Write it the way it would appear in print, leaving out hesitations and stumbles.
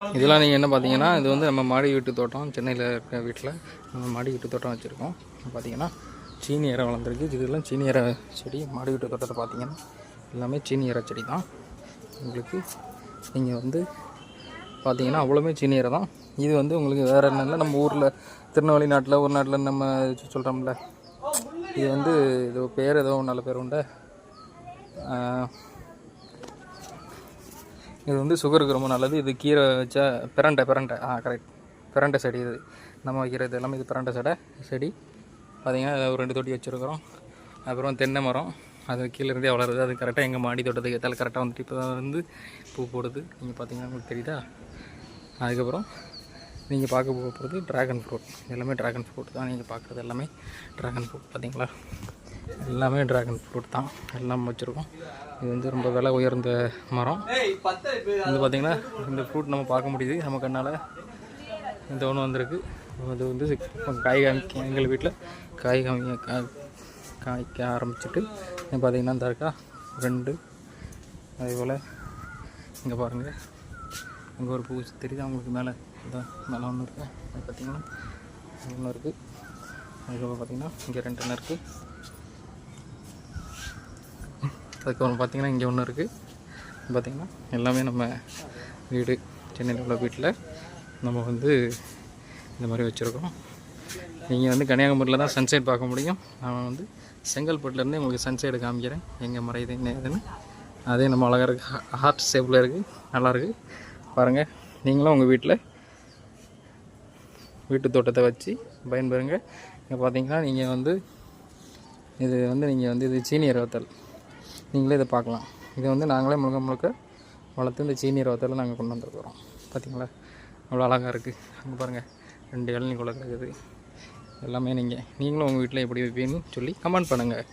இதெல்லாம் நீங்கள் என்ன பார்த்தீங்கன்னா, இது வந்து நம்ம மாடி வீட்டு தோட்டம். சென்னையில் இருக்க வீட்டில் நம்ம மாடி வீட்டு தோட்டம் வச்சுருக்கோம். பார்த்தீங்கன்னா சீனி இறை வளர்ந்துருக்கு. இதெல்லாம் சீனி இறை செடி. மாடி வீட்டு தோட்டத்தை பார்த்தீங்கன்னா எல்லாமே சீனி இறை செடி தான். உங்களுக்கு நீங்கள் வந்து பார்த்தீங்கன்னா அவ்வளோமே சீனி இறை தான். இது வந்து உங்களுக்கு வேறு என்ன இல்லை, நம்ம ஊரில் திருநெல்வேலி நாட்டில் ஒரு நாட்டில் நம்ம சொல்கிறோம்ல, இது வந்து இது பேர் ஏதோ நல்ல பேர் உண்டு. இது வந்து சுகருக்கு ரொம்ப நல்லது. இது கீரை வச்சா பிரண்டை கரெக்ட், பிரண்டை செடி. இது நம்ம வைக்கிறது எல்லாமே இது பிரண்டை செடி. பார்த்திங்கன்னா ஒரு 2 தொட்டி வச்சுருக்குறோம். அப்புறம் தென்னை மரம், அது கீழே இருந்தே வளருது. அது கரெக்டாக எங்கள் மாடி தோட்டத்துக்கு ஏற்றாலும் கரெக்டாக வந்துட்டு இப்போ தான் வந்து பூ போடுது. நீங்கள் பார்த்தீங்கன்னா உங்களுக்கு தெரியுதா. அதுக்கப்புறம் நீங்கள் பார்க்க போகிறது ட்ராகன் ஃப்ரூட். எல்லாமே ட்ராகன் ஃப்ரூட் தான். நீங்கள் பார்க்குறது எல்லாமே ட்ராகன் ஃப்ரூட் பார்த்தீங்களா, எல்லாமே ட்ராகன் ஃப்ரூட் தான் எல்லாம் வச்சுருக்கோம். இது வந்து ரொம்ப விலை உயர்ந்த மரம். இது பார்த்திங்கன்னா இந்த ஃப்ரூட் நம்ம பார்க்க முடியுது நம்ம கண்ணால். இந்த ஒன்று வந்திருக்கு. அது வந்து காய் காமிக்க எங்கள் வீட்டில் காய்க்க ஆரம்பிச்சுட்டு பார்த்திங்கன்னா இந்த இருக்கா 2. அதேபோல் இங்கே பாருங்கள், இங்கே ஒரு பூ தெரியுது அவங்களுக்கு. மேலே ஒன்று இருக்குது. அது பார்த்திங்கன்னா ஒன்று இருக்குது. அதுக்கப்புறம் பார்த்திங்கன்னா இங்கே 2 இருக்குது. அதுக்கப்புறம் பார்த்திங்கன்னா இங்கே ஒன்று இருக்குது. பார்த்திங்கன்னா எல்லாமே நம்ம வீடு சென்னையில் உள்ள வீட்டில் நம்ம வந்து இந்த மாதிரி வச்சுருக்கோம். நீங்கள் வந்து கன்னியாகுமரியில் தான் சன்செட் பார்க்க முடியும். நான் வந்து செங்கல்பட்டுலேருந்து உங்களுக்கு சன்செட் காமிக்கிறேன். எங்கே மறையுது என்ன ஏதுன்னு. அதே நம்ம அழகாக இருக்குது, ஹார்ட் ஷேப்பில் இருக்குது, நல்லாயிருக்கு பாருங்கள். நீங்களும் உங்கள் வீட்டு தோட்டத்தை வச்சு பயன்பெறுங்க. இங்கே பார்த்தீங்கன்னா நீங்கள் வந்து இது சீனி வத்தல். நீங்களே இதை பார்க்கலாம். இதை வந்து நாங்களே முழுக்க வளர்த்து இந்த சீனி வத்தலை நாங்கள் கொண்டு வந்துருக்குறோம். பார்த்தீங்களா அவ்வளோ அழகாக இருக்குது. அங்கே பாருங்கள் 2 இளநீ குலை இருக்குது. எல்லாமே நீங்களும் உங்கள் வீட்டில் எப்படி வைப்பீங்கன்னு சொல்லி கமெண்ட் பண்ணுங்கள்.